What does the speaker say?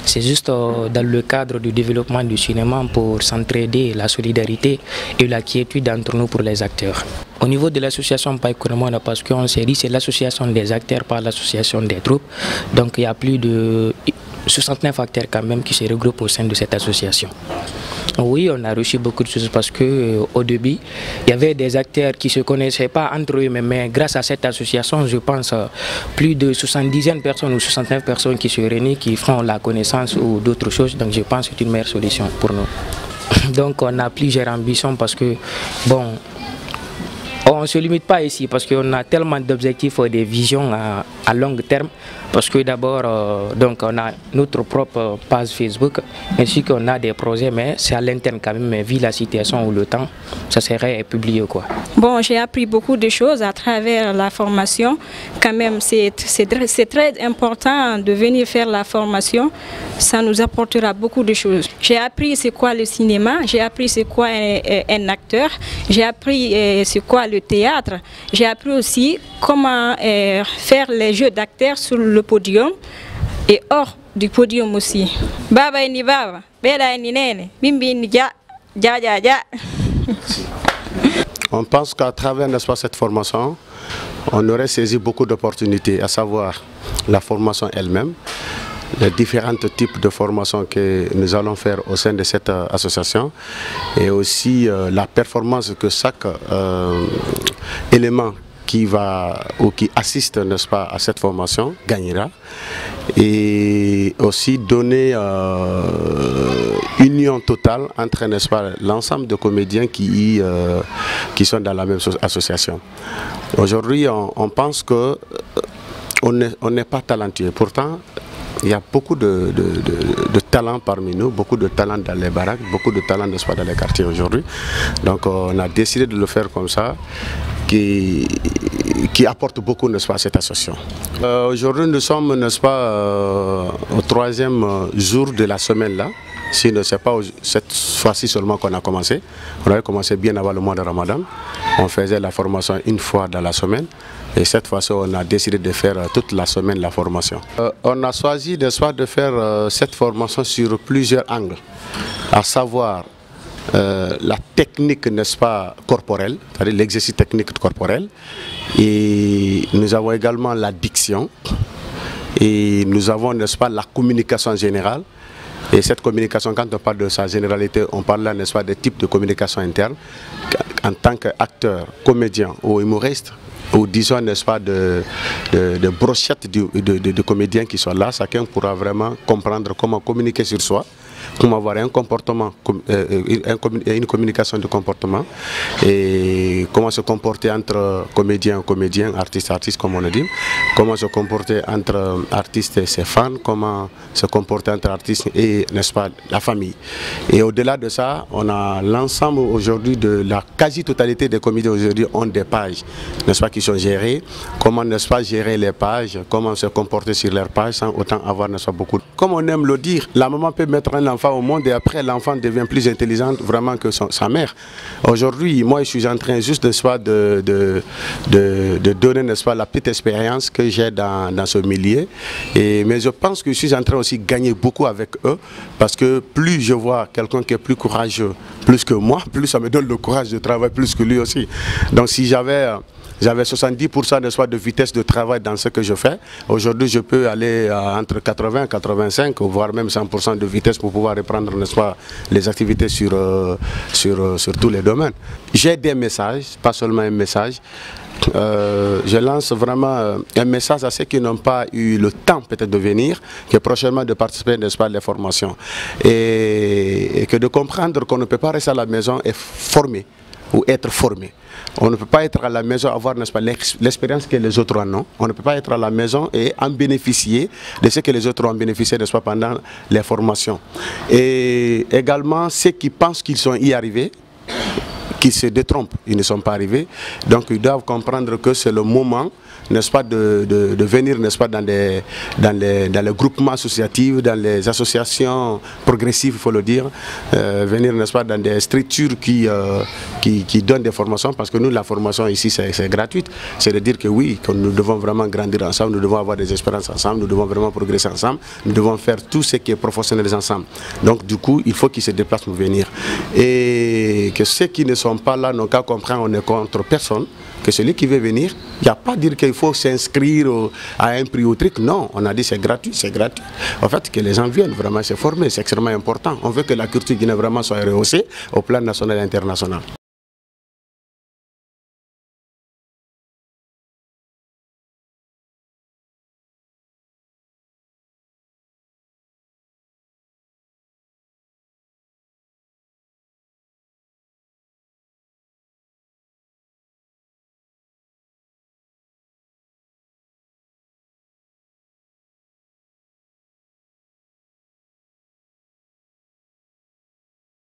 C'est juste dans le cadre du développement du cinéma pour s'entraider, la solidarité et la quiétude entre nous pour les acteurs. Au niveau de l'association Païkonomona, parce qu'on s'est dit c'est l'association des acteurs, pas l'association des troupes. Donc il y a plus de 69 acteurs quand même qui se regroupent au sein de cette association. Oui, on a reçu beaucoup de choses parce qu'au début, il y avait des acteurs qui ne se connaissaient pas entre eux, mais grâce à cette association, je pense plus de 70 personnes ou 69 personnes qui se réunissent, qui font la connaissance ou d'autres choses. Donc je pense que c'est une meilleure solution pour nous. Donc on a plusieurs ambitions parce que, bon, on ne se limite pas ici parce qu'on a tellement d'objectifs et des visions à long terme. Parce que d'abord, donc on a notre propre page Facebook, ainsi qu'on a des projets, mais c'est à l'interne quand même, mais vu la situation ou le temps, ça serait publié quoi. Bon, j'ai appris beaucoup de choses à travers la formation. Quand même, c'est très important de venir faire la formation. Ça nous apportera beaucoup de choses. J'ai appris c'est quoi le cinéma, j'ai appris c'est quoi un acteur, j'ai appris c'est quoi le théâtre, j'ai appris aussi comment faire les jeux d'acteurs sur le podium et hors du podium aussi. Baba ini baba, bela ini nene, bimbi ini ja, ja ja ja. On pense qu'à travers cette formation, on aurait saisi beaucoup d'opportunités, à savoir la formation elle-même, les différents types de formations que nous allons faire au sein de cette association et aussi la performance que chaque élément qui va ou qui assiste, n'est-ce pas, à cette formation gagnera, et aussi donner union totale entre, n'est-ce pas, l'ensemble de comédiens qui sont dans la même association. Aujourd'hui, on pense que on n'est pas talentueux. Pourtant, il y a beaucoup de talents parmi nous, beaucoup de talents dans les baraques, beaucoup de talents, n'est-ce pas, dans les quartiers aujourd'hui. Donc on a décidé de le faire comme ça, qui apporte beaucoup, n'est-ce pas, à cette association. Aujourd'hui nous sommes, n'est-ce pas, au 3e jour de la semaine là. Si ce n'est pas cette fois-ci seulement qu'on a commencé. On avait commencé bien avant le mois de Ramadan. On faisait la formation une fois dans la semaine. Et cette fois-ci, on a décidé de faire toute la semaine la formation. On a choisi, n'est-ce pas, de faire cette formation sur plusieurs angles. À savoir la technique, n'est-ce pas, corporelle, c'est-à-dire l'exercice technique corporel. Et nous avons également la diction. Et nous avons, n'est-ce pas, la communication générale. Et cette communication, quand on parle de sa généralité, on parle là, n'est-ce pas, des types de communication interne. En tant qu'acteur, comédien ou humoriste, ou disons, n'est-ce pas, de brochettes de comédiens qui sont là, chacun pourra vraiment comprendre comment communiquer sur soi, comment avoir un comportement, une communication de comportement, et comment se comporter entre comédien, artiste, comme on le dit, comment se comporter entre artistes et ses fans, comment se comporter entre artistes et, n'est-ce pas, la famille. Et au-delà de ça, on a l'ensemble aujourd'hui de la quasi-totalité des comédiens aujourd'hui ont des pages, n'est-ce pas, qui sont gérées, comment, n'est-ce pas, gérer les pages, comment se comporter sur leurs pages sans autant avoir, n'est-ce pas, beaucoup. Comme on aime le dire, la maman peut mettre un enfant au monde et après l'enfant devient plus intelligent vraiment que sa mère. Aujourd'hui, moi je suis en train juste, n'est-ce pas, de donner, n'est-ce pas, la petite expérience que j'ai dans ce milieu. Mais je pense que je suis en train aussi de gagner beaucoup avec eux parce que plus je vois quelqu'un qui est plus courageux, plus que moi, plus ça me donne le courage de travailler plus que lui aussi. Donc si j'avais 70% n'est-ce pas, de vitesse de travail dans ce que je fais. Aujourd'hui, je peux aller entre 80 et 85, voire même 100% de vitesse pour pouvoir reprendre, n'est-ce pas, les activités sur tous les domaines. J'ai des messages, pas seulement un message. Je lance vraiment un message à ceux qui n'ont pas eu le temps peut-être de venir, que prochainement de participer, n'est-ce pas, à les formations. Et que de comprendre qu'on ne peut pas rester à la maison et former ou être formé. On ne peut pas être à la maison, avoir, n'est-ce pas, l'expérience que les autres en ont. On ne peut pas être à la maison et en bénéficier de ce que les autres ont bénéficié, n'est-ce pas, pendant les formations. Et également, ceux qui pensent qu'ils sont y arrivés, qui se détrompent, ils ne sont pas arrivés. Donc ils doivent comprendre que c'est le moment n'est-ce pas, de venir, n'est-ce pas, dans les groupements associatifs, dans les associations progressives, il faut le dire, venir, n'est-ce pas, dans des structures qui donnent des formations, parce que nous, la formation ici, c'est gratuite. C'est de dire que oui, que nous devons vraiment grandir ensemble, nous devons avoir des expériences ensemble, nous devons vraiment progresser ensemble, nous devons faire tout ce qui est professionnel ensemble. Donc, du coup, il faut qu'ils se déplacent pour venir. Et que ceux qui ne sont pas là n'ont qu'à comprendre, on est contre personne, que celui qui veut venir, il n'y a pas à dire qu'il faut s'inscrire à un prix ou truc. Non, on a dit c'est gratuit, c'est gratuit. En fait, que les gens viennent vraiment se former, c'est extrêmement important. On veut que la culture guinéenne vraiment soit rehaussée au plan national et international.